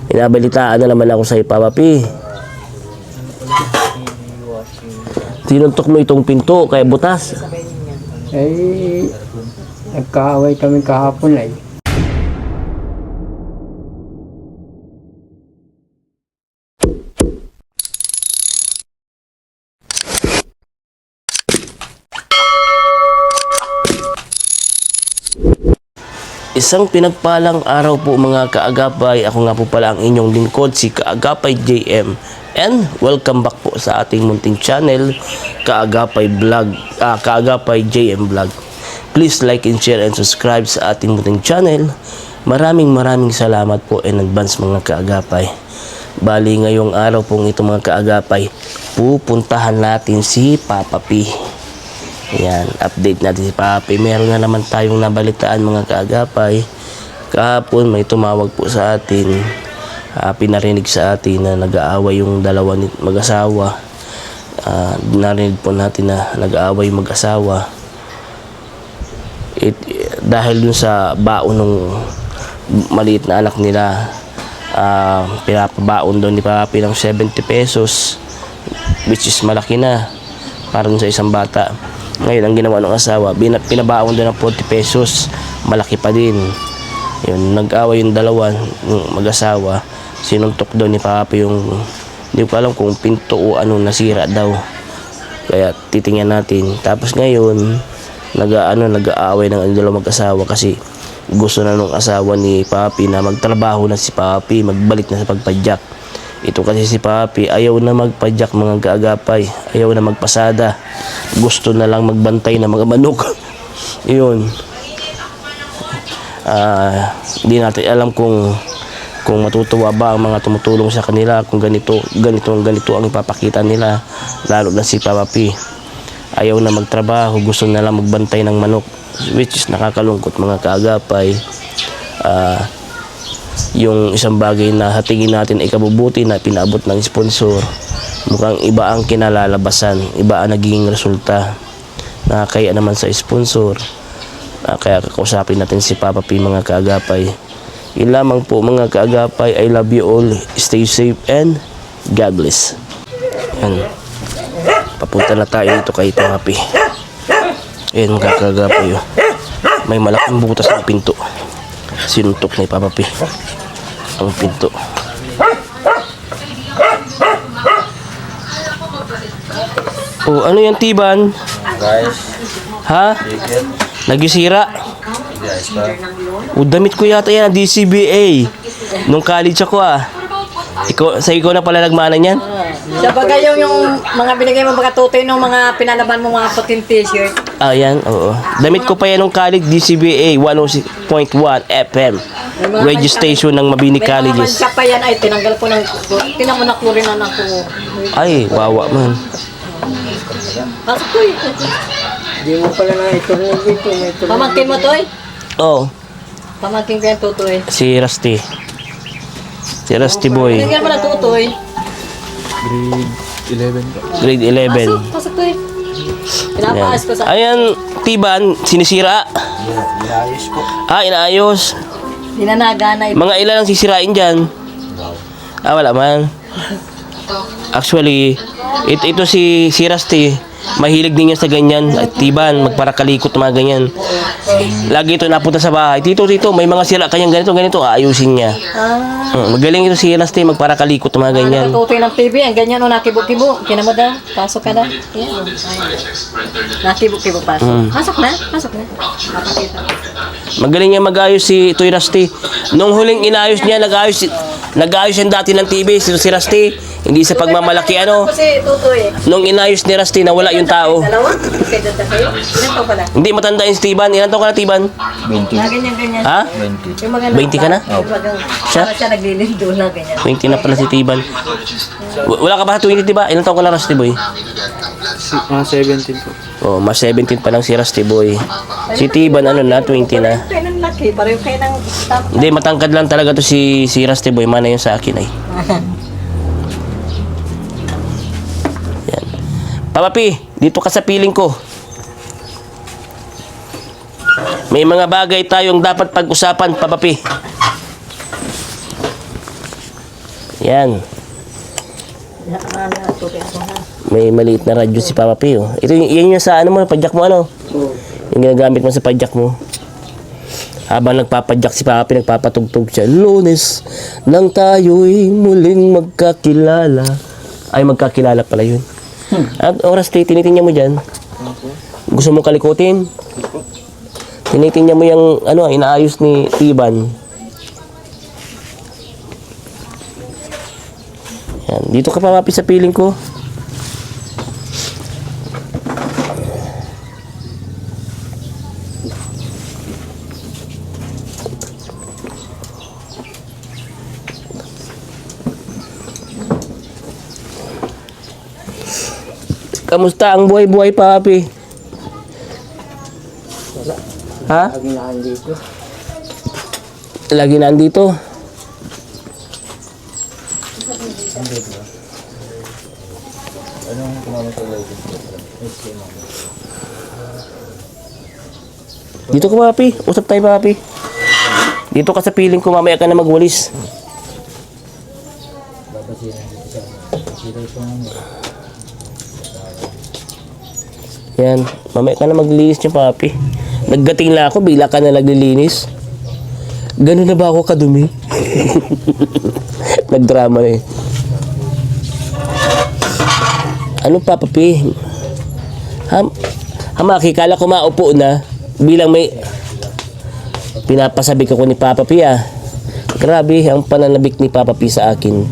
Pinabalitaan na naman ako sa Papa P. Tinuntok mo itong pinto kaya butas. Eh, nagkaaway kami kahapon ay. Isang pinagpalang araw po mga kaagapay. Ako nga po pala ang inyong lingkod, si Kaagapay JM. And welcome back po sa ating munting channel, Kaagapay Vlog, Kaagapay JM Vlog. Please like and share and subscribe sa ating munting channel. Maraming salamat po in advance mga kaagapay. Bali ngayong araw pong ito mga kaagapay, pupuntahan natin si Papa P. Yan, update natin si Papi. Meron na naman tayong nabalitaan mga kaagapay. Kahapon may tumawag po sa atin, pinarinig sa atin na nag-aaway yung dalawa mag-asawa. Narinig po natin na nag-aaway mag-asawa. Dahil dun sa baon ng maliit na anak nila, pinapabaon doon ni Papi ng 70 pesos, which is malaki na para sa isang bata. Ngayon, ang ginawa ng asawa, pinabaon doon ng 40 pesos. Malaki pa din. Yun, nag-away yung dalawa, mag-asawa. Sinuntok doon ni Papa yung, hindi ko alam kung pinto o ano, nasira daw. Kaya titingnan natin. Tapos ngayon, nag-aaway ng dalawa mag-asawa kasi gusto na nung asawa ni Papi na magtrabaho na si Papi, magbalik na sa pagpadyak. Ito kasi si Papi, ayaw na magpadyak mga kaagapay, ayaw na magpasada, gusto na lang magbantay ng mga manok. Yun. Hindi natin alam kung matutuwa ba ang mga tumutulong sa kanila kung ganito ang ipapakita nila, lalo na si Papa P. Ayaw na magtrabaho, gusto na lang magbantay ng manok, which is nakakalungkot mga kaagapay. Yung isang bagay na hatingin natin ay kabubuti na pinaabot ng sponsor, mukhang iba ang kinalalabasan, iba ang naging resulta. Nakakaya naman sa sponsor. Kaya kakausapin natin si Papa P mga kaagapay. Yun lamang po mga kaagapay. I love you all. Stay safe and God bless. Yan. Papunta na tayo dito kay Papa P. Ayan mga kaagapay. May malaking butas ng pinto. Sinuntok ni Papa P ang pinto. Oh, ano yan, Tiban? Guys, Ha? Nagisira? guys pa. O, damit ko yata yan, DCBA. Nung college ako Ikaw na pala nagmana niyan? Sa bagay yung mga binigay mo mga tutoy ng mga pinalaban mo mga puting t-shirt. Yan, oo. Damit ko pa yan nung college, DCBA 106.1 FM. Radio station ng Mabini May mga Colleges. mancha pa yan ay tinanggal ko ng tinang mo na klorinan ako. Ay, wawa man. Pasok ko eh. Hindi mo pala na ito dito. Pamangkin mo to eh. Oo, Pamangkin ko yan tutoy. si Rusty. Si Rusty Boy. Binigyan mo na tutoy. Grade 11. Pasok to eh. Pinapaas ko sa... Ayan, Tiban, sinisira. Inayos ko. Inaayos. Ninanaga na ito. Mga ilan ang sisirain dyan? Wala man. Actually, ito si Rusty. Mahilig din niya sa ganyan. Tiban, magparakalikot mga ganyan. Lagi ito napunta sa bahay. Tito, may mga sira kanyang ganito, aayusin niya. Magaling ito si Rusty, magparakalikot mga ganyan. Tutoy ng TV, ang ganyan o nakibo-kibo. Kinamo daw, pasok ka na. Yan. Nakibo-kibo pasok. Pasok na. Napakita. Magaling niya mag-ayos si Toy Rusty. Nung huling inayos niya, nag-ayos yan dati ng TV, si Rusty. Hindi sa pagmamalaki Kasi tutoy. Nung inayos ni Rusty, nawala yung tao. Dalawa? Okay, dada kayo. Ilan pa pala? Hindi matanda yung Steven. Ilan taon ka na, Tiban? 20. Ganyan. Ha? 20. Yung mga 20 ka na? Siya? Siya naglilindo lang ganyan. 20 na pala si Tiban. Wala ka ba sa 20, diba? Ilan taon ka na, Rusty Boy? Mga 17 po. Oh, mas 17 pa lang si Rusty Boy. Si Tiban, 20 na. Kayo ng laki, pareho kayo ng staff. Hindi, matangkad lang talaga to si Rusty Boy. Mana yun sa akin ay. Yan. Papa P, dito ka sa piling ko. May mga bagay tayong dapat pag-usapan, Papa P. Yan. May maliit na radyo si Papa P. Oh. Ito yan yung sa ano mo, padjak mo ano? Yung ginagamit mo sa padjak mo. Habang nagpapadyak si Papa P, nagpapatugtog siya. Lunes nang tayo'y muling magkakilala. Ay, magkakilala pala yun. At oras tinitingnan mo dyan. Gusto mong kalikutin? Tinitingnan mo yung ano, inaayos ni Iban. Yan. Dito ka Papa P sa piling ko. Kamusta ang buhay-buhay, Papi? Ha? Lagi na andito. Lagi nandito. Dito ka, Papi. Usap tayo, Papi. Dito ka sa piling ko, mamaya ka na magwalis. Yan, mamaya ka na maglinis niya, Papi. Naggating lang ako, bigla ka na naglilinis. Ganun na ba ako kadumi? Nagdrama na eh. Ano, Papa P? Hamaki, kala ko maupo na. Bilang may pinapasabik ako ni Papa P, ah. Grabe, ang pananabik ni Papa P sa akin.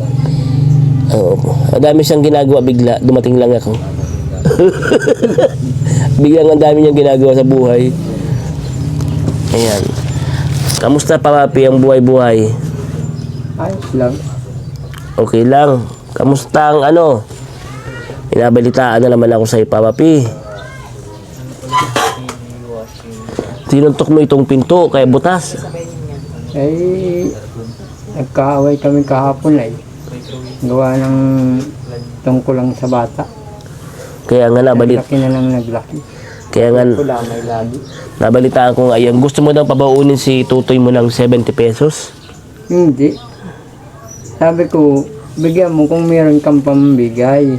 Oo. Madami siyang ginagawa bigla. Dumating lang ako. Biglang ang dami niyang ginagawa sa buhay. Ayan. Kamusta Papa P ang buhay-buhay? Ayos lang. Okay lang. Kamusta ang ano? Pinabalitaan na naman ako sa Papa P. Tinuntok mo itong pinto kaya butas. Nagkaaway kami kahapon ay. Gawa ng tungkol lang sa bata. Kaya nga Naglaki na lang naglaki. Kaya nga Wala may lagi. nabalitaan ko nga yan. Gusto mo daw pabaunin si tutoy mo ng 70 pesos? Hindi. Sabi ko, bigyan mo kung meron kang pambigay.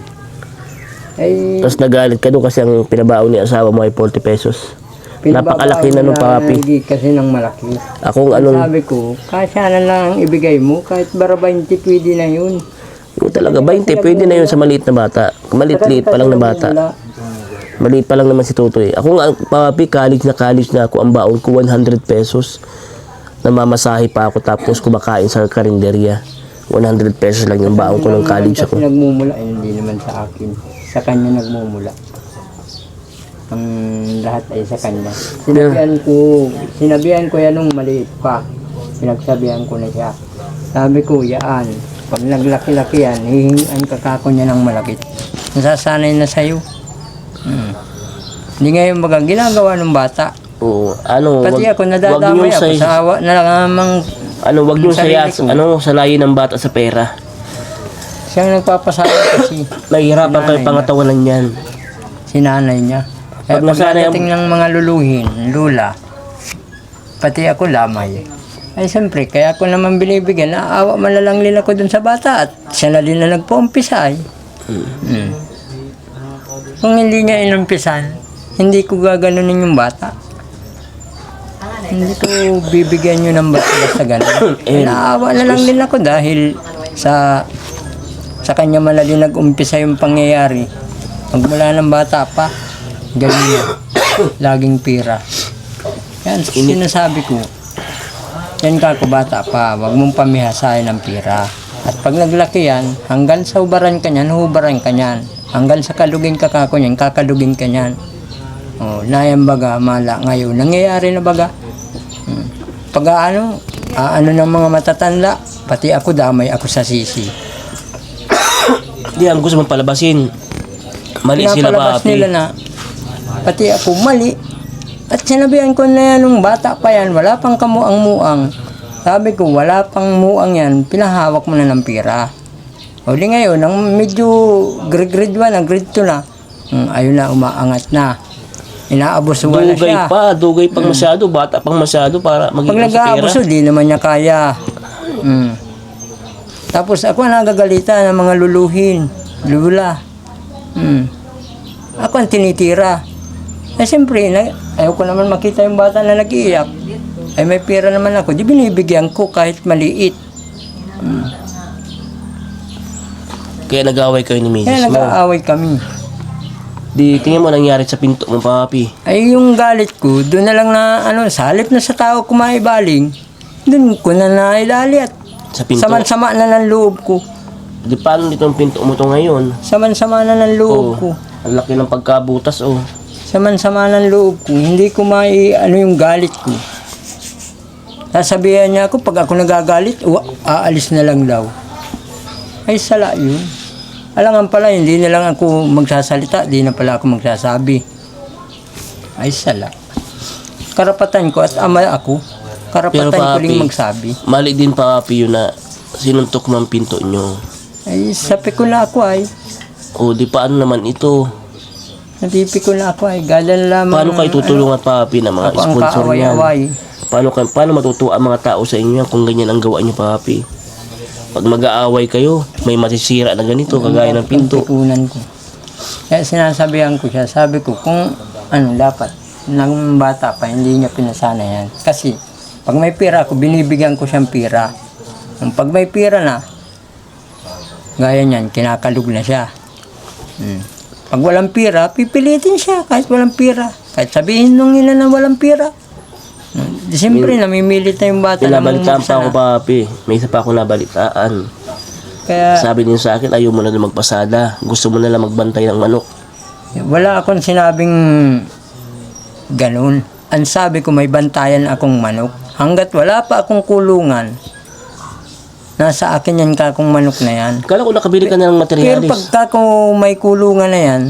Ay, Tapos nagalit ka doon kasi ang pinabaon ni asawa mo ay 40 pesos. Napakalaki na nung Papa P. Hindi kasi ng malaki. Akong anong... Sabi ko, kasya na lang ang ibigay mo. Kahit bara 20, pwede na yun. Oo talaga, 20. Pwede na yun sa maliit na bata. Maliit-liit pa lang na bata. Maliit pa lang naman si Tutoy. Ako nga, Papa P, college na ako. Ang baon ko 100 pesos. Namamasahe pa ako tapos kumakain sa karinderya. 100 pesos lang yung baon ko ng college Kasi ako. nagmumula, ay hindi naman sa akin. Sa kanya nagmumula. Ang lahat ay sa kanya. Sinabihan ko yan nung maliit pa. Pinagsabihan ko na siya. Sabi ko, yaan. Pag naglaki-laki yan, hihingan kakako niya ng malaki. Nasasanay na sa'yo. Hindi ngayon baga ginagawa ng bata. Oo, ano, Pati ako nadadamay ako sa awa na lamang wag yung saya, sarili ko. salayin ng bata sa pera. siyang nagpapasabi kasi. Nahihirapan kayo pangatawanan yan. Si nanay niya. Kaya Pag nasanay pagdating ng mga luluhin, lula, pati ako lamay. Ay siyempre, kaya ako naman binibigyan, naawa malalangin ako dun sa bata at siya na din na nagpa-umpisa ay. Kung hindi niya inumpisan, hindi ko gaganunin yung bata. Hindi ko bibigyan nyo ng basta ganun. Naawa na lang din ako dahil sa kanya man din nag-umpisa yung pangyayari. Magmula ng bata pa, ganun na. Laging pira. Yan, sinasabi ko. Yan ka ko bata pa, wag mong pamihasahin ng pira. At pag naglaki yan, hanggang sa hubaran ka niyan, hubaran ka niyan. Hanggang sa kalugin ka kako niyan, kakalugin ka niyan. Oh, nayan baga, mala ngayon. Nangyayari na baga. Pag ano ng mga matatanda, pati ako damay ako sa sisi. Di, ang gusto mong palabasin. Mali sila Pinapalabas Papi. nila na, pati ako mali. At sinabihan ko na yan, nung bata pa yan, wala pang kamuang-muang. Sabi ko, wala pang muang yan, pinahawak mo na ng pira. O di ngayon, nang medyo grade 1 na, grade 2 na, ayun na, umaangat na. Inaabusuhan na siya. Dugay pang masyado, bata pang masyado para Pag maging sa pera. nag-aabuso, di naman niya kaya. Tapos ako ang nagagalitan ng mga luluhin, lula. Ako ang tinitira. Siyempre, ayaw ko naman makita yung bata na nag-iiyak. Ay may pera naman ako, di binibigyan ko kahit maliit. Kaya nag-away kayo ni Kaya misis mo. nag-aaway kami. Di, tingin mo nangyari sa pinto mo, papi. Ay yung galit ko, doon na lang na, sa halip na sa tao kumaibaling, doon ko na nailalit. Sa pinto. Saman-sama na ng loob ko. Di, paano dito ang pinto mo to ngayon? Saman-sama na ng loob ko. Ang laki ng pagkabutas, oh. Saman-sama ng loob ko. Hindi ko yung galit ko. Sasabihan niya ako, pag ako nagagalit, aalis na lang daw. Ay, sala yun. Alangan pala, hindi na lang ako magsasalita, di na pala ako magsasabi. Ay, sala. Karapatan ko at ama ako. Karapatan ko rin magsabi. Mali din, papi, yun na sinuntok ng pinto nyo. Ay, sabi ko na ako ay. O, di paano naman ito? Natipi ko na ako ay. Galan lamang. Paano kayo tutulungan, papi, ng mga Ako ang sponsor niyan? kaaway-away. Paano matutuwa ang mga tao sa inyo kung ganyan ang gawa nyo, papi? Pag mag-aaway kayo, may masisira na ganito, kagaya ng pinto. Pikunan ko. Kaya sinasabihan ko siya, sabi ko, kung dapat, ng bata pa, hindi niya pinasana yan. Kasi, pag may pera ako, binibigyan ko siyang pera. Pag may pera na, gaya niyan, kinakalug na siya. Pag walang pera, pipilitin siya kahit walang pera. Kahit sabihin nung ina na walang pera. Siyempre, namimilit na yung bata na Pinabalitaan pa ako, papi. May isa pa ako nabalitaan. Kaya, Sabi niyo sa akin, ayaw mo na magpasada. Gusto mo na lang magbantay ng manok. wala akong sinabing ganun. Ang sabi ko, may bantayan akong manok. Hanggat wala pa akong kulungan, nasa akin yan kakong manok na yan. Kala ko nakabili ka na ng Pero materialis. pagka ko may kulungan na yan,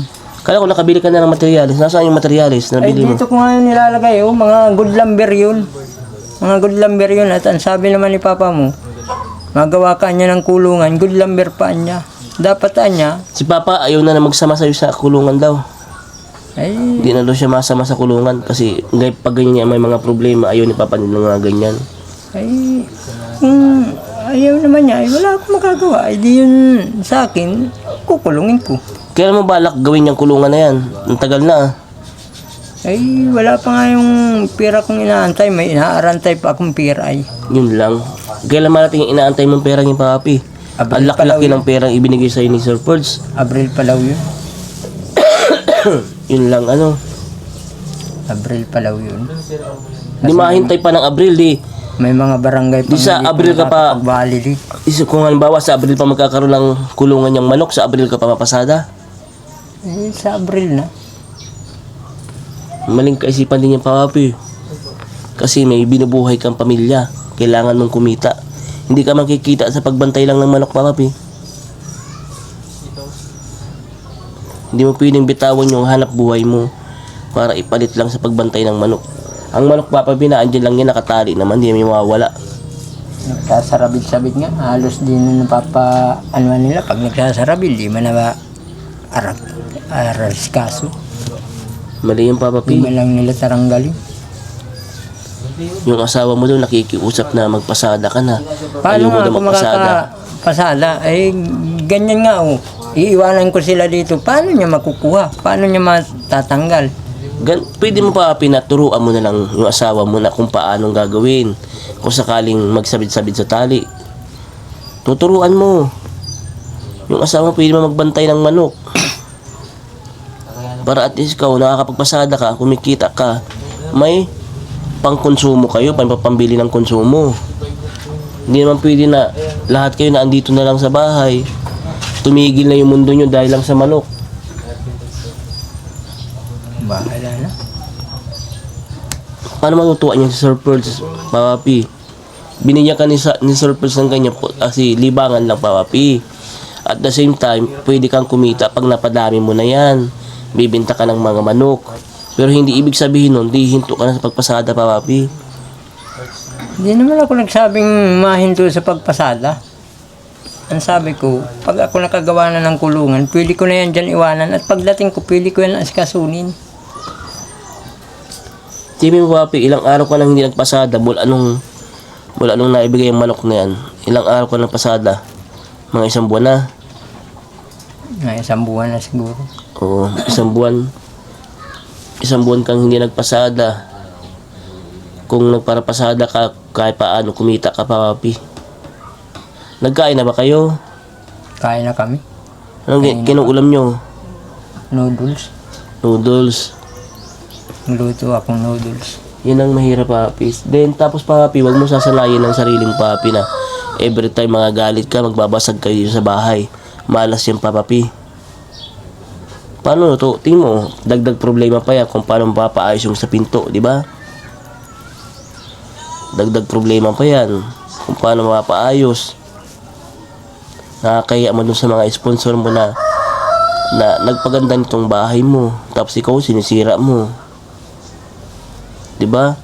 Kala ko nakabili ka na ng materialis. Nasaan yung materialis na ay bili mo? dito ko nga yung nilalagay, mga good lumber yun. Mga good lumber yun. At ang sabi naman ni Papa mo, magawa ka niya ng kulungan, good lumber pa niya. Dapat niya, Si Papa ayaw na magsama sa'yo sa kulungan daw. ay, Hindi na daw siya masama sa kulungan kasi pag ganyan may mga problema, ayaw ni Papa nila nga ganyan. ay, ayaw naman niya, ay wala akong magagawa. Ay di yun sa akin, kukulungin ko. Kaya mo balak gawin niyang kulungan na yan? Ang tagal na ah. Ay, wala pa nga yung pera kong inaantay. May inaarantay pa akong pera ay. Yun lang. Kailan malating inaantay mong pera niya, Papi? Ang Abril laki-laki palaw ng perang ibinigay sa'yo ni Sir Fords. Abril palaw yun. Yun lang, ano. Abril palaw yun. Di mahintay pa ng Abril, di. May mga barangay pa. Di sa Abril ka pa- Pagbalili. Kung halimbawa sa Abril pa magkakaroon ng kulungan niyang manok, sa Abril ka pa mapasada. Eh, sa Abril na. Maling kaisipan din yung Papi. Kasi may binubuhay kang pamilya. Kailangan mong kumita. Hindi ka makikita sa pagbantay lang ng manok, Papi. Hindi mo pwedeng bitawan yung hanap buhay mo para ipalit lang sa pagbantay ng manok. Ang manok, Papi, na andyan lang yan nakatali naman, hindi may mawawala. Nagsasarabil-sabit nga. Halos din na nila. Pag nagsasarabil, di man na aras kaso. Mali yung Di Papi. man lang nila taranggali. Yung asawa mo doon nakikiusap na magpasada ka na. Ayaw Paano mo nga na ako magpasada. makakapasada? Eh, ganyan nga oh. Iiwanan ko sila dito. Paano niya makukuha? Paano niya matatanggal? Pwede mo pa pinaturuan mo na lang yung asawa mo na kung paanong gagawin. Kung sakaling magsabit-sabit sa tali. Tuturuan mo. Yung asawa mo pwede mo magbantay ng manok. Para at least ikaw nakakapagpasada ka, kumikita ka, may pangkonsumo kayo, pambili ng konsumo. Hindi naman pwede na lahat kayo na andito na lang sa bahay. Tumigil na yung mundo nyo dahil lang sa manok. Bahala na. Paano matutuwa niya si Sir Pearls, Papi? Binigyan ka ni Sir Pearls ng ganyan po kasi libangan lang, Papi. At the same time, pwede kang kumita pag napadami mo na yan. Bibenta ka ng mga manok. Pero hindi ibig sabihin nun, di hinto ka na sa pagpasada, Papi. Hindi naman ako nagsabing mahinto sa pagpasada. Ang sabi ko, pag ako nakagawa na ng kulungan, pwede ko na yan dyan iwanan. At pagdating ko, pwede ko yan asikasunin. Sabi mo, Papi, ilang araw ka nang hindi nagpasada mula anong naibigay yung manok na yan. Ilang araw ka nang pasada. Mga isang buwan na. May isang buwan na siguro. Oo, isang buwan. Isang buwan kang hindi nagpasada. Kung nagparapasada ka, kahit paano, kumita ka pa, papi. Nagkain na ba kayo? Kain na kami. Anong kinuulam nyo? Noodles. Noodles. Luto akong noodles. Yun ang mahirap, papi. Then, tapos, papi, wag mo sasalayin ng sariling papi na every time mga galit ka, magbabasag kayo sa bahay. Malas yan, papi. Paano to? Tingin mo, dagdag problema pa yan kung paano mapapaayos yung sa pinto, di ba? Dagdag problema pa yan kung paano mapapaayos. Nakakaya mo dun sa mga sponsor mo na nagpaganda nitong bahay mo, tapos ikaw sinisira mo, di ba?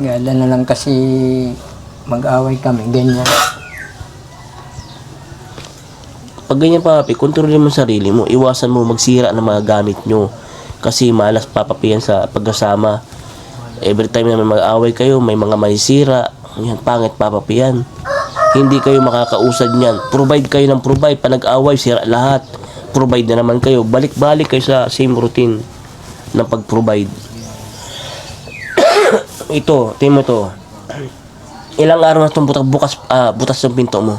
Gala na lang kasi mag-away kami, ganyan. Pag ganyan, papi, kontrolin mo sarili mo. Iwasan mo magsira ng mga gamit nyo. Kasi malas, papapi, yan sa pagkasama. Every time na may mag-away kayo, may mga masisira. Yan, pangit, papapi, yan. Hindi kayo makakausad niyan. Provide kayo ng provide. Pag nag-away, sira lahat. Provide na naman kayo. Balik-balik kayo sa same routine ng pag-provide. Ito, tingin mo to. Ilang araw na itong butas ng pinto mo?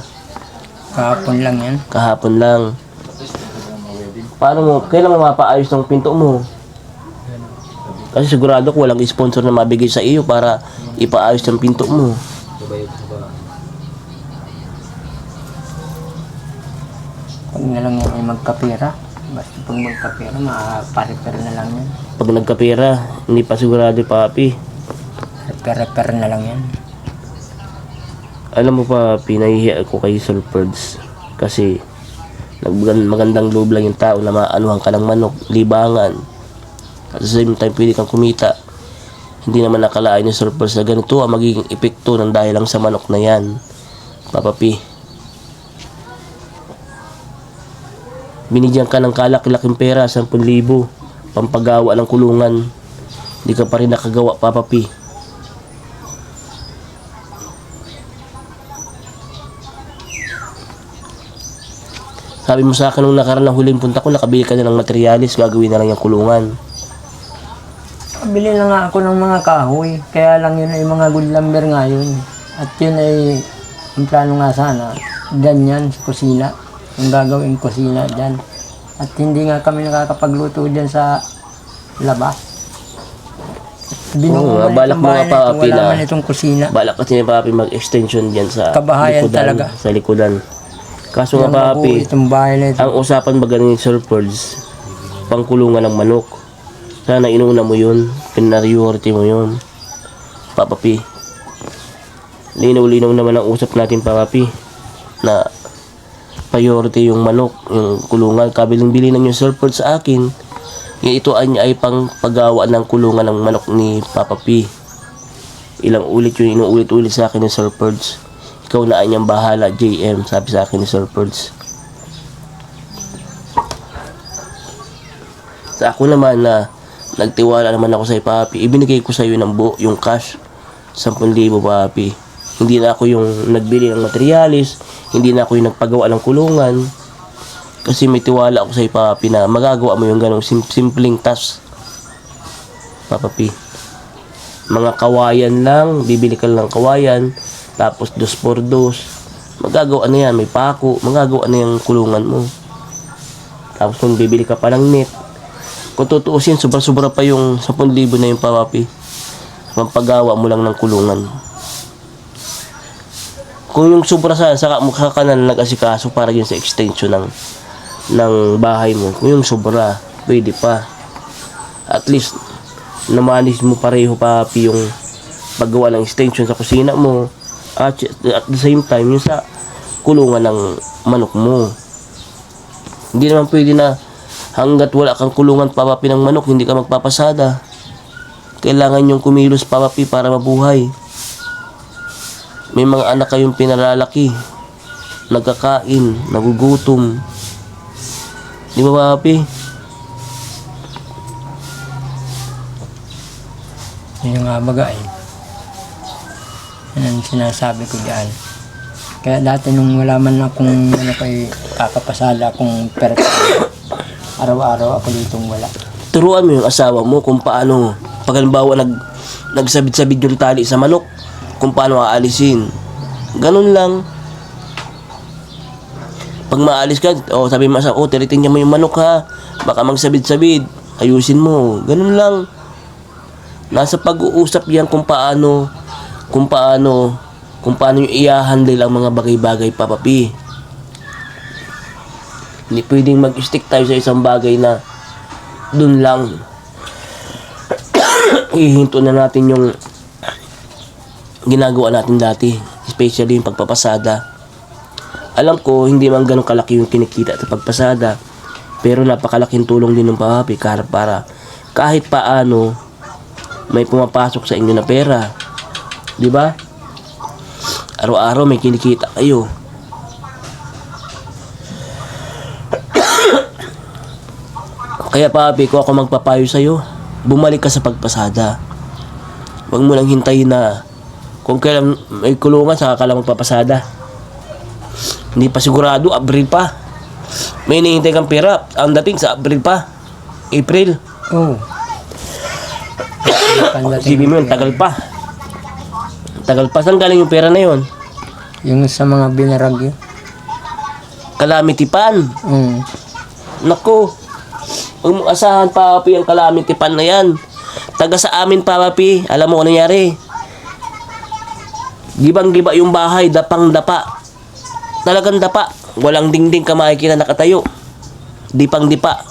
Kahapon lang yan. Kahapon lang. Paano mo, kailan mo mapaayos ng pinto mo? Kasi sigurado ko walang sponsor na mabigay sa iyo para ipaayos ng pinto mo. Pag na lang yan ay magkapira. Basta pag magkapira, makaparipir na lang yan. Pag nagkapera, hindi pa sigurado, papi. Repair na lang yan. Alam mo, papi, nahihiya ako kay Sulfurds. Kasi magandang loob lang yung tao na maanuhan ka ng manok, libangan. At sa same time, pwede kang kumita. Hindi naman nakalain ni Sulfurds na ganito ang magiging epekto ng dahil lang sa manok na yan. Papapi, binigyan ka ng kalaki-laking pera, 10,000, pampagawa ng kulungan. Hindi ka pa rin nakagawa, papapi. Sabi mo sa akin nung nakaraan ng huling punta ko, nakabili ka na ng materialis, gagawin na lang yung kulungan. Bili na nga ako ng mga kahoy. Kaya lang yun ay mga good lumber nga yun. At yun ay, ang plano nga sana, dyan yan sa kusina. Yung gagawin kusina dyan. At hindi nga kami nakakapagluto dyan sa labas. Oo nga, balak mo nga, papi, wala na man itong kusina. balak kasi ni papi mag-extension dyan sa Kabahayan likodan, talaga. sa likodan. Kaso nga, Yung mabuo papi, itong bahay na ito. ang usapan ba galing ni Sulfurds, pangkulungan ng manok. Sana inuna mo yun, pinariority mo yun, papapi. Linaw-linaw naman ang usap natin, papapi, na priority yung manok, yung kulungan. Kabiling-bili ng yung Sulfurds sa akin, yung ito ay pang paggawa ng kulungan ng manok ni papapi. Ilang ulit yun, inuulit-ulit sa akin ni Sulfurds. Ikaw na anyang bahala, JM, sabi sa akin ni Sulfurds. Sa ako naman na nagtiwala naman ako sa papi, ibinigay ko sa iyo ng buo, yung cash, 10,000, papi. Hindi na ako yung nagbili ng materialis, hindi na ako yung nagpagawa ng kulungan. Kasi may tiwala ako sa papi na magagawa mo yung ganong simpleng task, papapi. Mga kawayan lang, bibili ka lang ng kawayan, tapos 2x2, magagawa na yan, may pako, magagawa na yung kulungan mo. Tapos kung bibili ka pa ng net, kung tutuusin, sobra-sobra pa yung 10,000 na yung papapi. Pampagawa mo lang ng kulungan. Kung yung sobra saka mukha ka na nag-asikaso para yun sa extension ng bahay mo. Kung yung sobra, pwede pa. At least, namanis mo pareho, papi, yung paggawa ng extension sa kusina mo. At the same time, yung sa kulungan ng manok mo. Hindi naman pwede na hanggat wala kang kulungan, papapi, ng manok, hindi ka magpapasada. Kailangan yung kumilos, papapi, para mabuhay. May mga anak kayong pinalalaki, nagkakain, nagugutom. Di ba, papi? Yun nga baga eh. Yan ang sinasabi ko dyan. Kaya dati nung wala man akong ano kay kakapasada akong pera, araw-araw ako ditong wala. Turuan mo yung asawa mo kung paano, pag halimbawa nagsabit-sabit yung tali sa manok, kung paano aalisin. Ganun lang. Pag maalis ka, sabi mo sa tiritingnan mo yung manok ha, baka magsabit-sabit, ayusin mo. Ganun lang. Nasa pag-uusap yan kung paano yung i-handle ang mga bagay-bagay, papapi. Hindi pwedeng mag-stick tayo sa isang bagay na dun lang. Ihinto na natin yung ginagawa natin dati, especially yung pagpapasada. Alam ko, hindi man ganun kalaki yung kinikita sa pagpasada, pero napakalaking tulong din ng papapi para kahit paano may pumapasok sa inyo na pera. Di ba? Araw-araw may kinikita kayo. Kaya papi, kung ako magpapayo sa'yo, bumalik ka sa pagpasada. Huwag mo lang hintayin na kung kailan may kulungan, saka ka lang magpapasada. Hindi pa sigurado, Abril pa. May hinihintay kang pera, ang dating sa Abril pa. April. Oh. Isipin mo yun, tagal pa. Tagal pa. Saan galing yung pera na yun? Yung sa mga binaragyo. Calamity Pan. Naku. Huwag mong asahan, papi, ang Calamity Pan na yan. Taga sa amin, papi. Alam mo ano nangyari? Gibang-giba yung bahay, dapang-dapa. Talagang dapa. Walang dingding ka makikita nakatayo. Dipang-dipa.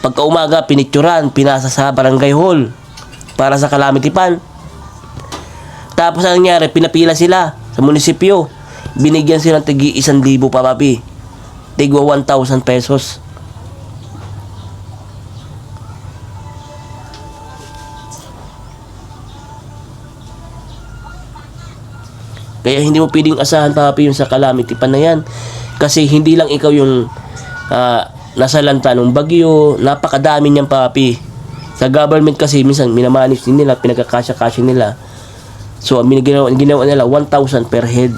Pagka umaga, pinitsuran, pinasa sa barangay hall para sa Calamity Pan. Tapos ang nangyari, pinapila sila sa munisipyo. Binigyan sila ng tigi 1,000 pa, papi. Tigwa 1,000 pesos. Kaya hindi mo pwedeng asahan, papi, yung sa Calamity Pan na yan. Kasi hindi lang ikaw yung nasalanta ng bagyo. Napakadami niyan, papi. Sa government kasi, minsan minamanage din nila, pinagkakasya-kasya nila. So, ginawa nila 1,000 per head.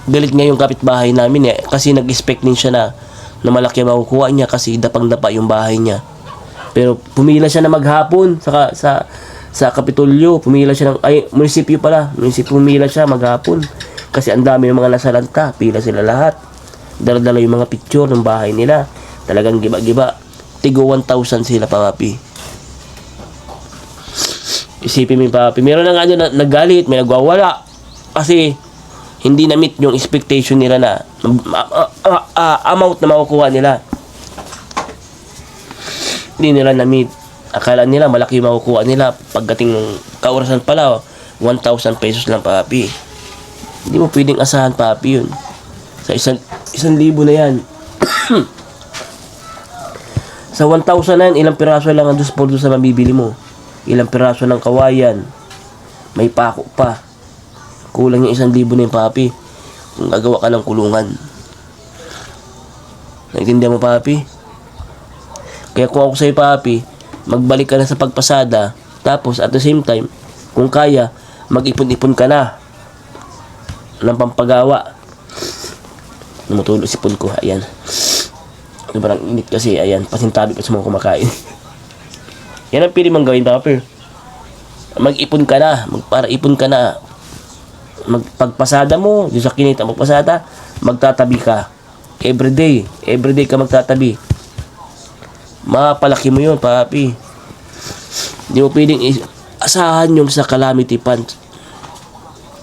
Galit nga yung kapitbahay namin kasi nag-expect din siya na malaki makukuha niya kasi dapang-dapa yung bahay niya. Pero pumila siya na maghapon sa Kapitolyo. Pumila siya munisipyo pala. Pumila siya maghapon. Kasi ang dami yung mga nasalanta. Pila sila lahat. Dala-dala yung mga picture ng bahay nila. Talagang giba-giba. Tigo 1,000 sila, papi. Isipin mo, papi. Meron na nga na nagalit, may nagwawala. Kasi hindi na-meet yung expectation nila na amount na makukuha nila. Hindi nila na-meet. Akala nila malaki yung makukuha nila. Pagdating ng kaurasan pala, 1,000 pesos lang, papi. Hindi mo pwedeng asahan, papi, yun. Sa 1,000 na yan. Sa 1,000 na yan, ilang piraso lang ang doon sa mabibili mo. Ilang piraso ng kawayan. May pako pa. Kulang yung 1,000 na yung, papi. Kung gagawa ka ng kulungan. Naintindihan mo, papi? Kaya kung ako sa'yo, papi, magbalik ka na sa pagpasada, tapos at the same time, kung kaya, mag-ipon-ipon ka na ng pampagawa. Numutulo si pun ko, ayan. Sobrang init kasi, ayan, pasintabi pa sa mga kumakain. Yan ang pili mong gawin, papi. Mag-ipon ka na, para-ipon ka na. Magpagpasada mo, yung sa kinita magpasada, magtatabi ka. Everyday ka magtatabi. Mapalaki mo yun, papi. Hindi mo pwedeng asahan yung sa Calamity Pan.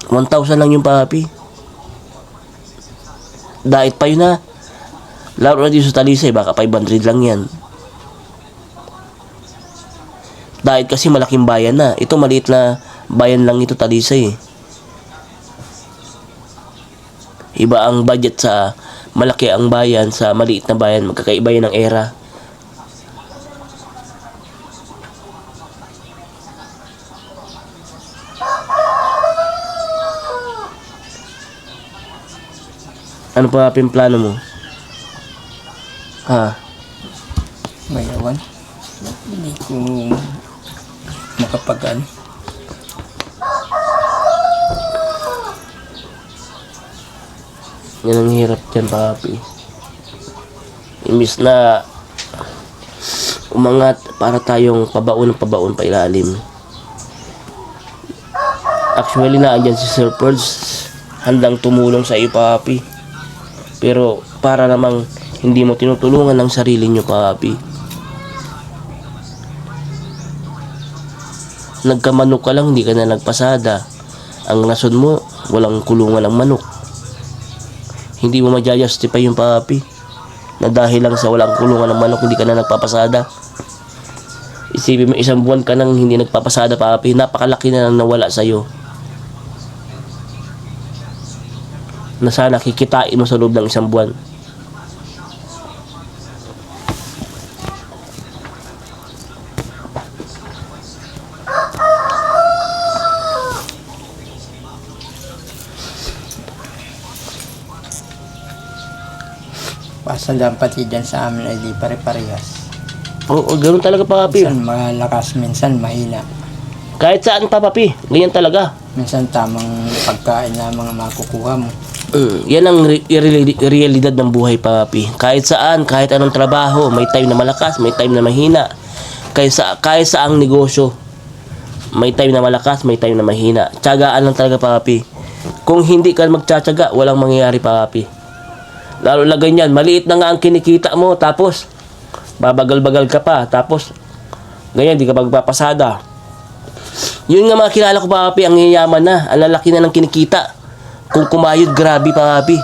1,000 lang yung, papi. Diet pa yun, ha. Laro na dito sa Talisay, baka 500 lang yan. Diet kasi malaking bayan na. Ito maliit na bayan lang ito, Talisay. Iba ang budget sa malaki ang bayan, sa maliit na bayan. Magkakaiba yan ng era. Ano pa yung plano mo? Ha? May awan. Hindi ko makapag-ano. Yan ang hirap dyan, papi. Imbis na umangat para tayong pabaon pa ilalim. Actually, naandyan si Sir Perds. Handang tumulong sa iyo, papi. Pero para namang hindi mo tinutulungan ang sarili nyo, papi. Nagkamanok ka lang, hindi ka na nagpasada. Ang rason mo, walang kulungan ng manok. Hindi mo ma-justify yung papi. Na dahil lang sa walang kulungan ng manok, hindi ka na nagpapasada. Isipin mo, 1 buwan ka nang hindi nagpapasada, papi. Napakalaki na lang nawala sa'yo. Na sana kikitain mo sa loob ng 1 buwan. Pasadaan pati dyan sa amin ay di pare-parehas. Oo, ganoon talaga, papi. Minsan malakas, minsan mahina. Kahit saan pa, papi. Ganyan talaga. Minsan tamang pagkain na mga makukuha mo. Yan ang realidad ng buhay, papi. Kahit saan, kahit anong trabaho, may time na malakas, may time na mahina. Kahit saang negosyo, may time na malakas, may time na mahina. Tiyagaan lang talaga, papi. Kung hindi ka magtsatsaga, walang mangyayari, papi. Lalo na ganyan, maliit na nga ang kinikita mo, tapos babagal-bagal ka pa, tapos ganyan, di ka magpapasada. Yun nga mga kilala ko, papi, ang yayaman na, ang lalaki na ng kinikita. Kung kumayod, grabe, papi.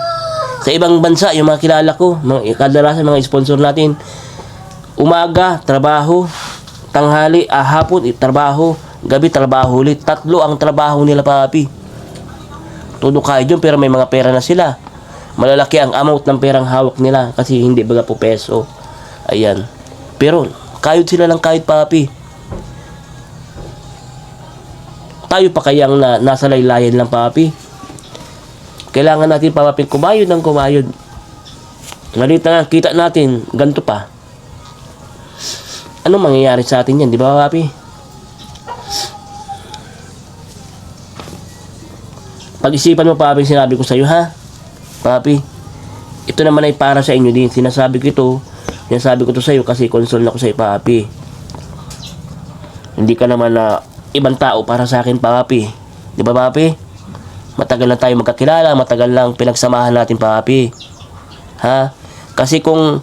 Sa ibang bansa, yung mga kilala ko, kadalasan mga sponsor natin, umaga, trabaho, tanghali, hapon, trabaho, gabi, trabaho ulit. 3 ang trabaho nila, papi. Todo kaya dyan, pero may mga pera na sila. Malalaki ang amount ng perang hawak nila kasi hindi baga po peso. Ayan. Pero, kayod sila lang, kahit, papi. Tayo pa kayang nasa laylayan lang, papi. Kailangan natin, papi, kumayod ng kumayod. Nalita nga, kita natin, ganito pa. Anong mangyayari sa atin yan, di ba, papi? Pag-isipan mo, papi, sinabi ko sa'yo, ha? Papi, ito naman ay para sa inyo din. Sinasabi ko to sa'yo kasi concern ako sa'yo, papi. Hindi ka naman na ibang tao para sa akin, papi. Di ba, papi? Matagal na tayo magkakilala, matagal lang pinagsamahan natin, papi. Ha? Kasi kung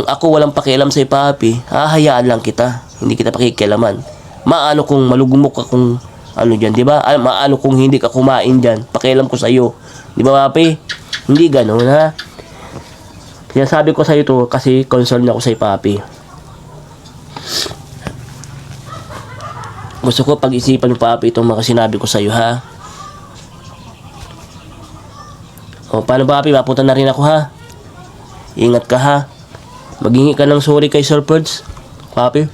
ako walang pakialam sa'yo, papi, hahayaan lang kita. Hindi kita pakikialaman. Maano kung malugmok ka kung ano dyan, di ba? Maano kung hindi ka kumain dyan, pakialam ko sa'yo. Di ba, papi? Hindi ganun, ha? Sinasabi ko sa'yo to kasi concern ako sa'yo, papi. Gusto ko pag-isipan mo, papi, itong mga sinabi ko sa'yo, ha? O, paano, papi? Mapunta na rin ako, ha? Ingat ka, ha? Maghingi ka ng sorry kay Sir Perds, papi.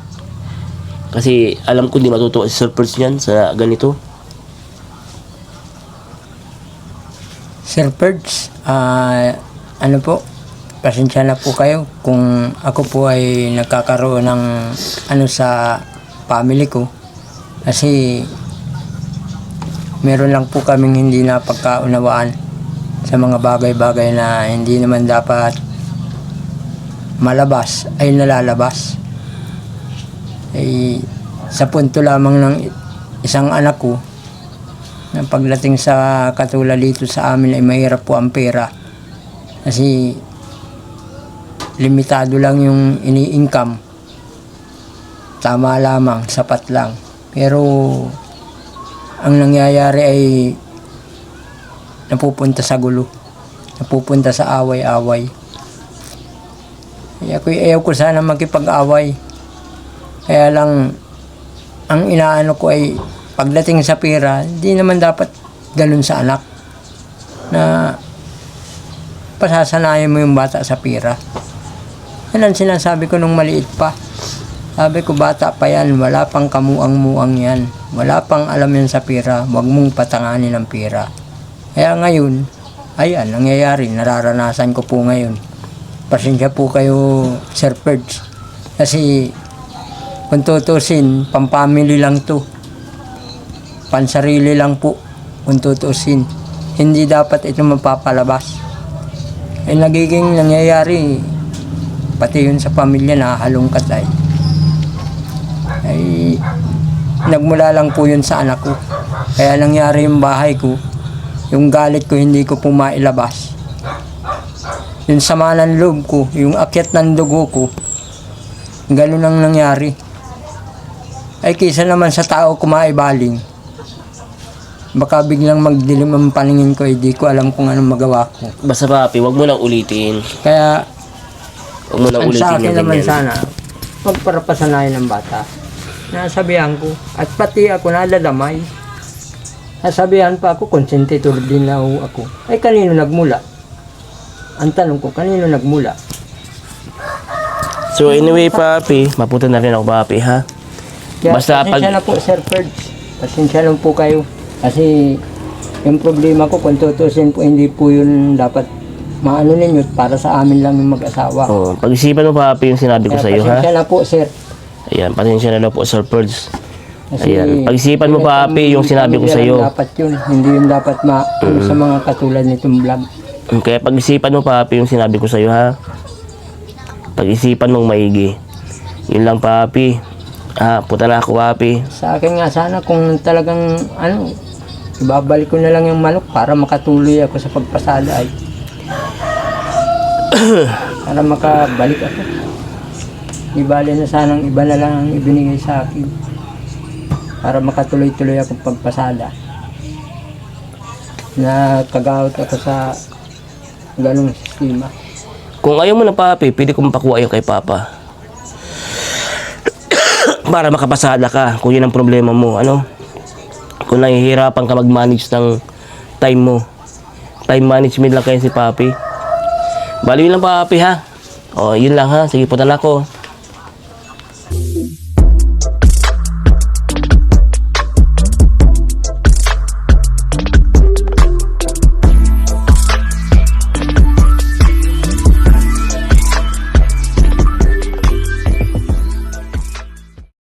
Kasi alam ko hindi matutuwa si Sir Perds niyan sa ganito. Sir Perds, ano po, pasensya na po kayo kung ako po ay nagkakaroon ng ano sa family ko. Kasi meron lang po kaming hindi na pagkaunawaan sa mga bagay-bagay na hindi naman dapat malabas ay nalalabas. Ay, sa punto lamang ng isang anak ko, na pagdating sa katulad dito sa amin ay mahirap po ang pera kasi limitado lang yung ini-income, tama lamang, sapat lang, pero ang nangyayari ay napupunta sa gulo, napupunta sa away-away. Ayaw ko sana makipag-away, kaya lang ang inaano ko ay pagdating sa pera, di naman dapat ganun sa anak na pasasanayan mo yung bata sa pera. Yan ang sinasabi ko nung maliit pa. Sabi ko, bata pa yan, wala pang kamuang-muang yan, wala pang alam yan sa pera, huwag mong patanganin ang pera. Kaya ngayon, ayan, nangyayari, nararanasan ko po ngayon. Pasensya po kayo, Sir Perds, kasi kung tutusin, pampamily lang to. Pansarili lang po kung tutusin. Hindi dapat ito mapapalabas. nagiging nangyayari, pati yun sa pamilya na halongkat ay nagmula lang po yun sa anak ko. Kaya nangyari yung bahay ko, yung galit ko hindi ko po mailabas. Yung sama ng loob ko, yung akyat ng dugo ko, ganun ang nangyari. Ay kisa naman sa tao kumaibaling, baka biglang magdilim ang paningin ko, hindi ko alam kung anong magawa ko. Basta papi, wag mo nang ulitin. Kaya Wag mo nang ang ulitin sa akin yung naman ganyan. sana, magparapasanayan ng bata. Nasabihan ko, at pati ako nadadamay. Nasabihan pa ako, konsentitor din na ako. Ay kanino nagmula? Ang tanong ko, kanino nagmula? So anyway papi, mapunta na rin ako papi ha. Kaya Basta pag- pasensya na po, Sir Ferds. Pasensya lang po kayo. Kasi yung problema ko, kung tutusin po, hindi po yun dapat maano ninyo, para sa amin lang yung mag-asawa. Oh, pag-isipan mo papi yung sinabi ko Kaya sa iyo ha. pasensya na po, Sir. Ayan, pasensya na po Sir Ferds. Kasi Ayan, pag-isipan mo papi yung sinabi ko sa iyo. Dapat yun, hindi yung dapat sa mga katulad nitong vlog. Kaya pag-isipan mo papi yung sinabi ko sa iyo ha. Pag-isipan mong maigi. Yun lang papi. Ah, punta na ako papi. Sa akin nga sana kung talagang ibabalik ko na lang yung manok para makatuloy ako sa pagpasada ay. Para makabalik ako. Ibali na sanang iba na lang ang ibinigay sa akin. Para makatuloy-tuloy ako pagpasada. Na kagawad ako sa ganung sistema. Kung ayaw mo na papi, pwede kong pakuha yun kay papa. Para makapasada ka, kung yun ang problema mo, ano? Kung nahihirapan ka mag-manage ng time mo. Time management lang kayo si papi. Bali yun lang papi ha. O, yun lang ha. Sige, punta na ako.